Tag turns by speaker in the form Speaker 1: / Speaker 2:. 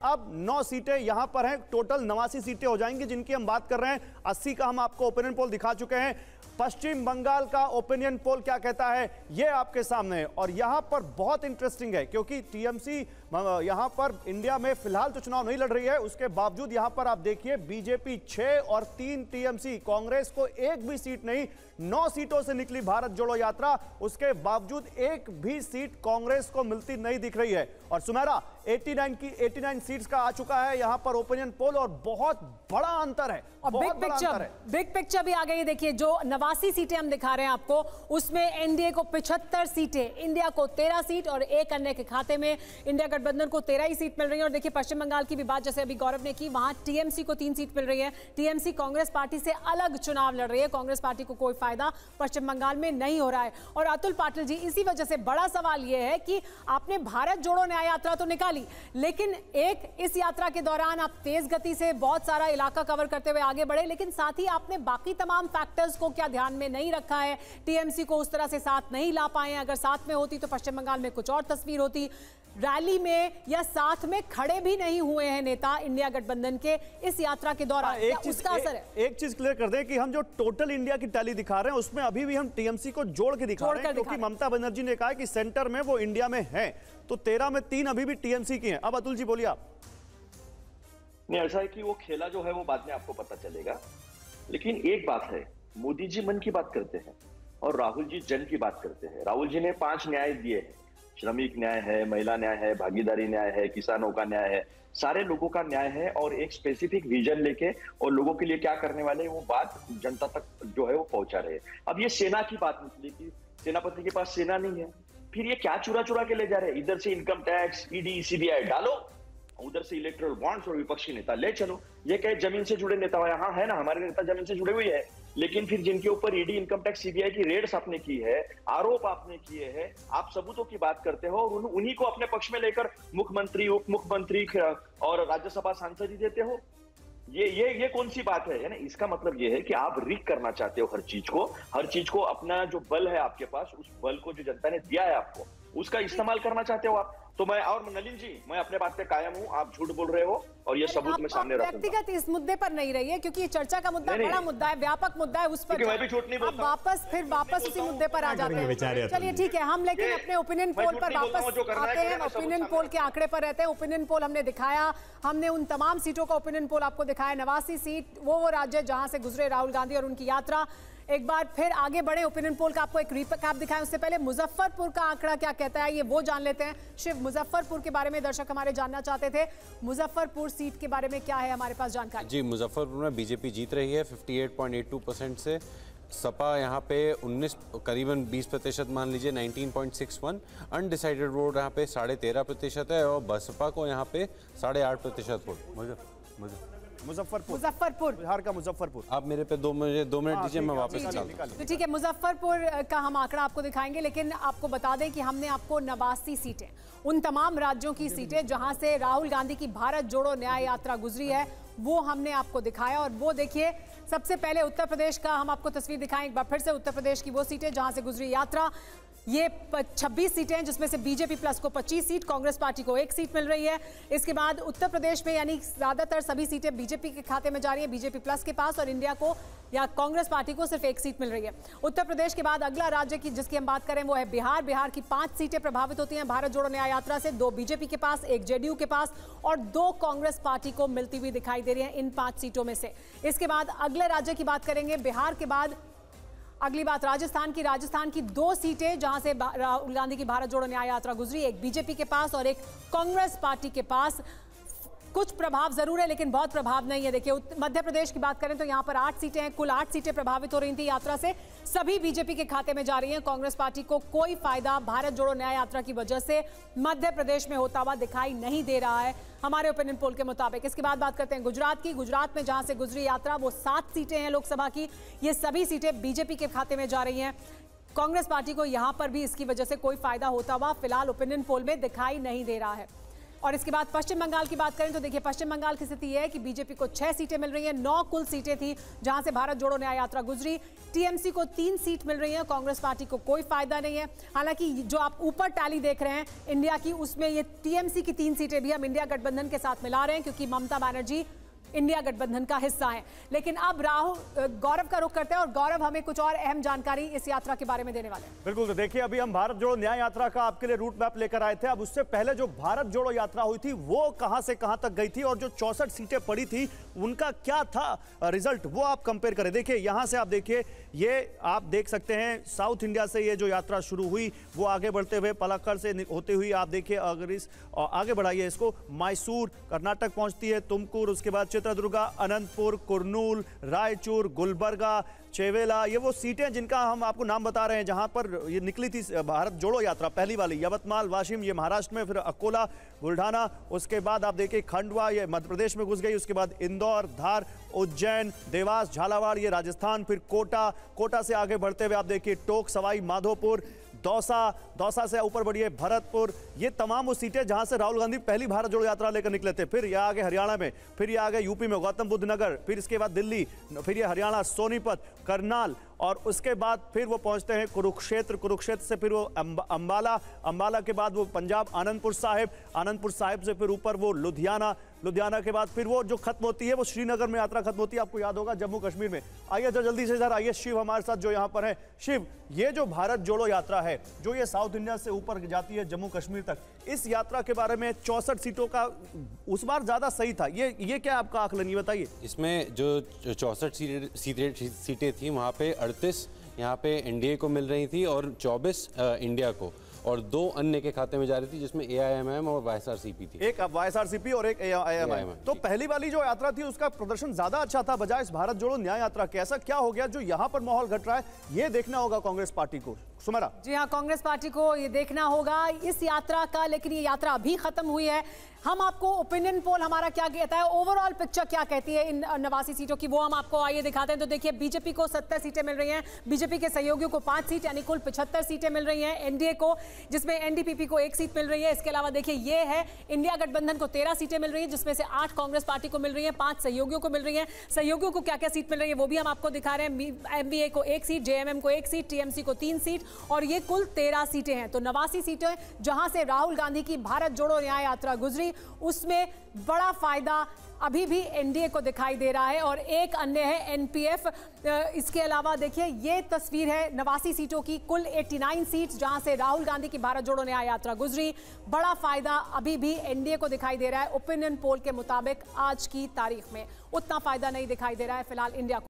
Speaker 1: अब 9 सीटें यहां पर हैं, टोटल 89 सीटें हो जाएंगी जिनकी हम बात कर रहे हैं। 80 का हम आपको ओपिनियन पोल दिखा चुके हैं। पश्चिम बंगाल का ओपिनियन पोल क्या कहता है ये आपके सामने है, और यहां पर बहुत इंटरेस्टिंग है क्योंकि टीएमसी यहां पर इंडिया में फिलहाल तो चुनाव नहीं लड़ रही है, उसके बावजूद यहां पर आप देखिए बीजेपी 6 और 3 टीएमसी, कांग्रेस को एक भी सीट नहीं, 9 सीटों से निकली भारत जोड़ो यात्रा, उसके बावजूद एक भी सीट कांग्रेस को मिलती नहीं दिख रही है। और सुमेरा 89 सीट्स का आ चुका है यहां पर ओपिनियन पोल, और बहुत बड़ा अंतर है,
Speaker 2: और बिग पिक्चर भी आ गई। देखिए जो 89 सीटें हम दिखा रहे हैं आपको, उसमें एनडीए को 75 सीटें, इंडिया को 13 सीट और एक अन्य के खाते में इंडिया गठबंधन को 13 ही सीट मिल रही है। और देखिए पश्चिम बंगाल की भी बात जैसे अभी गौरव ने की, वहां टीएमसी को 3 सीट मिल रही है। टीएमसी कांग्रेस पार्टी से अलग चुनाव लड़ रही है, कांग्रेस पार्टी को कोई फायदा पश्चिम बंगाल में नहीं हो रहा है। और अतुल पाटिल जी, इसी वजह से बड़ा सवाल यह है कि आपने भारत जोड़ो न्याय यात्रा तो निकाली, लेकिन एक इस यात्रा के दौरान आप तेज गति से बहुत सारा इलाका कवर करते हुए आगे बढ़े, लेकिन साथ ही आपने बाकी तमाम फैक्टर्स को क्या ध्यान में नहीं रखा है। टीएमसी को उस तरह से साथ नहीं ला पाए, अगर साथ में होती तो पश्चिम बंगाल में कुछ और तस्वीर होती। रैली में या साथ में खड़े भी नहीं हुए हैं नेता इंडिया गठबंधन के इस यात्रा के दौरान, उसका असर है?
Speaker 1: एक चीज क्लियर कर दें कि हम जो टोटल इंडिया की टैली दिखा रहे हैं उसमें अभी भी हम टीएमसी को जोड़ के दिखा रहे हैं, क्योंकि ममता बनर्जी ने कहा कि सेंटर में वो इंडिया में है, तो 13 में 3 अभी भी टीएमसी की हैं। अब अतुल जी बोलिए आप।
Speaker 3: नहीं, ऐसा है कि वो खेला जो है वो बाद में आपको पता चलेगा, लेकिन एक बात है, मोदी जी मन की बात करते हैं और राहुल जी जन की बात करते हैं। राहुल जी ने 5 न्याय दिए हैं, श्रमिक न्याय है, महिला न्याय है, भागीदारी न्याय है, किसानों का न्याय है, सारे लोगों का न्याय है, और एक स्पेसिफिक विजन लेके और लोगों के लिए क्या करने वाले हैं वो बात जनता तक जो है वो पहुंचा रहे हैं। अब ये सेना की बात निकली कि सेनापति के पास सेना नहीं है, फिर ये क्या चुरा चुरा के ले जा रहे हैं? इधर से इनकम टैक्स, ईडी, सीबीआई डालो, उधर से इलेक्टोरल बॉन्ड्स और विपक्षी नेता ले चलो। ये कहे जमीन से जुड़े नेता, यहाँ है ना हमारे नेता जमीन से जुड़े हुए हैं, लेकिन फिर जिनके ऊपर ईडी, इनकम टैक्स, सीबीआई की रेड्स आपने की है, आरोप आपने किए हैं, आप सबूतों की बात करते हो और उन्हीं को अपने पक्ष में लेकर मुख्यमंत्री, उप मुख्यमंत्री और राज्यसभा सांसद ही देते हो। ये कौन सी बात है? यानी इसका मतलब ये है कि आप रिक करना चाहते हो हर चीज को अपना जो बल है आपके पास, उस बल को जो जनता ने दिया है आपको, उसका इस्तेमाल करना चाहते हो आप। तो मैं और नलिन जी, मैं अपने बात पे कायम हूँ, आप झूठ बोल रहे हो और ये सबूत मैं सामने रखूंगा।
Speaker 2: व्यक्तिगत इस मुद्दे पर नहीं रही है, क्योंकि ये चर्चा का मुद्दा बड़ा मुद्दा है, व्यापक मुद्दा है, उस पर
Speaker 3: मैं भी झूठ नहीं बोलता।
Speaker 2: वापस उसी मुद्दे पर आ जाते हैं। चलिए ठीक है, हम लेकिन अपने ओपिनियन पोल पर वापस आते हैं। ओपिनियन पोल के आंकड़े पर रहते हैं। ओपिनियन पोल हमने दिखाया, हमने उन तमाम सीटों का ओपिनियन पोल आपको दिखाया। 89 सीट वो राज्य जहां से गुजरे राहुल गांधी और उनकी यात्रा। एक बार फिर आगे बढ़े, ओपिनियन पोल का आपको एक रिकैप दिखाएं, उससे पहले मुजफ्फरपुर का आंकड़ा क्या कहता है ये वो जान लेते हैं। शिव, मुजफ्फरपुर के बारे में दर्शक हमारे जानना चाहते थे, मुजफ्फरपुर सीट के बारे में क्या है हमारे पास जानकारी?
Speaker 4: जी, मुजफ्फरपुर में बीजेपी जीत रही है 58.82% से। सपा यहाँ पे 19 करीबन 20% मान लीजिए 19.61। अनडिसाइडेड वोट यहाँ पे 13.5% है, और बसपा को यहाँ पे 8.5% वोट।
Speaker 1: मुजफ्फरपुर, बिहार का मुजफ्फरपुर।
Speaker 4: आप मेरे पे 2 मिनट दीजिए, मैं वापस निकालता हूं।
Speaker 2: तो ठीक है, मुजफ्फरपुर का हम आंकड़ा आपको दिखाएंगे, लेकिन आपको बता दें कि हमने आपको 89 सीटें, उन तमाम राज्यों की सीटें जहां से राहुल गांधी की भारत जोड़ो न्याय यात्रा गुजरी है, वो हमने आपको दिखाया। और वो देखिए, सबसे पहले उत्तर प्रदेश का हम आपको तस्वीर दिखाएं एक बार फिर से। उत्तर प्रदेश की वो सीटें जहां से गुजरी यात्रा, ये 26 सीटें हैं, जिसमें से बीजेपी प्लस को 25 सीट, कांग्रेस पार्टी को 1 सीट मिल रही है। इसके बाद उत्तर प्रदेश में यानी ज्यादातर सभी सीटें बीजेपी के खाते में जा रही है, बीजेपी प्लस के पास, और इंडिया को या कांग्रेस पार्टी को सिर्फ 1 सीट मिल रही है। उत्तर प्रदेश के बाद अगला राज्य की जिसकी हम बात करें वो है बिहार। बिहार की 5 सीटें प्रभावित होती हैं भारत जोड़ो न्याय यात्रा से, 2 बीजेपी के पास, 1 जेडीयू के पास और 2 कांग्रेस पार्टी को मिलती हुई दिखाई दे रही है इन 5 सीटों में से। इसके बाद अगले राज्य की बात करेंगे, बिहार के बाद अगली बात राजस्थान की 2 सीटें जहां से राहुल गांधी की भारत जोड़ो न्याय यात्रा गुजरी, एक बीजेपी के पास और एक कांग्रेस पार्टी के पास। कुछ प्रभाव जरूर है लेकिन बहुत प्रभाव नहीं है। देखिए मध्य प्रदेश की बात करें तो यहाँ पर 8 सीटें हैं, कुल 8 सीटें प्रभावित हो रही थी यात्रा से, सभी बीजेपी के खाते में जा रही हैं। कांग्रेस पार्टी को कोई फायदा भारत जोड़ो न्याय यात्रा की वजह से मध्य प्रदेश में होता हुआ दिखाई नहीं दे रहा है हमारे ओपिनियन पोल के मुताबिक। इसके बाद बात करते हैं गुजरात की। गुजरात में जहां से गुजरी यात्रा वो 7 सीटें हैं लोकसभा की, ये सभी सीटें बीजेपी के खाते में जा रही हैं। कांग्रेस पार्टी को यहां पर भी इसकी वजह से कोई फायदा होता हुआ फिलहाल ओपिनियन पोल में दिखाई नहीं दे रहा है। और इसके बाद पश्चिम बंगाल की बात करें तो देखिए पश्चिम बंगाल की स्थिति यह है कि बीजेपी को 6 सीटें मिल रही हैं, 9 कुल सीटें थी जहां से भारत जोड़ो न्याय यात्रा गुजरी। टीएमसी को 3 सीट मिल रही है, कांग्रेस पार्टी को कोई फायदा नहीं है। हालांकि जो आप ऊपर टैली देख रहे हैं इंडिया की, उसमें ये टीएमसी की 3 सीटें भी हम इंडिया गठबंधन के साथ मिला रहे हैं क्योंकि ममता बनर्जी इंडिया गठबंधन का हिस्सा है। लेकिन अब गौरव का रुख करते हैं और गौरव हमें कुछ और अहम जानकारी इस यात्रा के बारे में देने वाले हैं।
Speaker 1: बिल्कुल, तो देखिए अभी हम भारत जोड़ो न्याय यात्रा का आपके लिए रूट मैप लेकर आए थे। अब उससे पहले जो भारत जोड़ो यात्रा हुई थी वो कहां से कहां तक गई थी और जो 64 सीटें पड़ी थी उनका क्या था रिजल्ट, वो आप कंपेयर करें। देखिए यहां से आप देखिए, ये आप देख सकते हैं साउथ इंडिया से ये जो यात्रा शुरू हुई वो आगे बढ़ते हुए पलक्कड़ से होते हुए आप देखिए, अगर इस आगे बढ़ाइए इसको, मैसूर कर्नाटक पहुंचती है, तुमकुर, उसके बाद चित्रदुर्गा, अनंतपुर, कुर्नूल, रायचूर, गुलबर्गा, चेवेला, ये वो सीटें जिनका हम आपको नाम बता रहे हैं जहां पर ये निकली थी भारत जोड़ो यात्रा पहली वाली। यवतमाल, वाशिम ये महाराष्ट्र में, फिर अकोला, बुल्ढाना, उसके बाद आप देखिए खंडवा ये मध्य प्रदेश में घुस गई, उसके बाद इंदौर, धार, उज्जैन, देवास, झालावाड़ ये राजस्थान, फिर कोटा से आगे बढ़ते हुए आप देखिए टोंक, सवाई माधोपुर, दौसा से ऊपर बढ़िए भरतपुर, ये तमाम वो सीटें जहां से राहुल गांधी पहली भारत जोड़ो यात्रा लेकर निकले थे। फिर ये आगे हरियाणा में, फिर ये आगे यूपी में गौतम बुद्ध नगर, फिर इसके बाद दिल्ली, फिर ये हरियाणा सोनीपत, करनाल, और उसके बाद फिर वो पहुंचते हैं कुरुक्षेत्र से फिर वो अंबाला के बाद वो पंजाब आनंदपुर साहिब से फिर ऊपर वो लुधियाना के बाद फिर वो जो खत्म होती है वो श्रीनगर में यात्रा खत्म होती है, आपको याद होगा जम्मू कश्मीर में। आइए जो जल्दी से इधर आइए, शिव हमारे साथ जो यहाँ पर है। शिव, ये जो भारत जोड़ो यात्रा है जो ये साउथ इंडिया से ऊपर जाती है जम्मू कश्मीर तक, इस यात्रा के बारे में 64 सीटों का उस बार ज्यादा सही था, ये क्या आपका आकलन, ये बताइए।
Speaker 4: इसमें जो 64 सीटें थी वहाँ पे 38 यहाँ पे एनडीए को मिल रही थी और 24 इंडिया को, और 2 अन्य के खाते में जा रही थी जिसमें एआईएमआईएम और वाईएसआरसीपी थी। एक
Speaker 1: वाईएसआरसीपी और एक एआईएमआईएम। तो पहली वाली जो यात्रा थी उसका प्रदर्शन ज्यादा अच्छा था बजाय इस भारत जोड़ो न्याय यात्रा के। ऐसा क्या हो गया जो यहाँ पर माहौल घट रहा है, ये देखना होगा कांग्रेस पार्टी को। सुमेरा
Speaker 2: जी हाँ, कांग्रेस पार्टी को ये देखना होगा इस यात्रा का, लेकिन ये यात्रा अभी खत्म हुई है। हम आपको ओपिनियन पोल हमारा क्या कहता है, ओवरऑल पिक्चर क्या कहती है इन 89 सीटों की, वो हम आपको आइए दिखाते हैं। तो देखिए बीजेपी को 70 सीटें मिल रही हैं, बीजेपी के सहयोगियों को 5 सीट यानी कुल 75 सीटें मिल रही हैं। एनडीए को, जिसमें एनडीपीपी को 1 सीट मिल रही है। इसके अलावा देखिए ये है इंडिया गठबंधन को 13 सीटें मिल रही है जिसमें से 8 कांग्रेस पार्टी को मिल रही है, 5 सहयोगियों को मिल रही है। सहयोगियों को क्या क्या सीट मिल रही है वो भी हम आपको दिखा रहे हैं। एमवीए को 1 सीट, जेएमएम को 1 सीट, टीएमसी को 3 सीट, और ये कुल 13 सीटें हैं। तो 89 सीटें जहां से राहुल गांधी की भारत जोड़ो न्याय यात्रा गुजरी, उसमें बड़ा फायदा अभी भी एनडीए को दिखाई दे रहा है और एक अन्य है एनपीएफ। इसके अलावा देखिए ये तस्वीर है 89 सीटों की, कुल 89 सीट जहां से राहुल गांधी की भारत जोड़ो न्याय यात्रा गुजरी। बड़ा फायदा अभी भी एनडीए को दिखाई दे रहा है। ओपिनियन पोल के मुताबिक आज की तारीख में उतना फायदा नहीं दिखाई दे रहा है फिलहाल इंडिया को।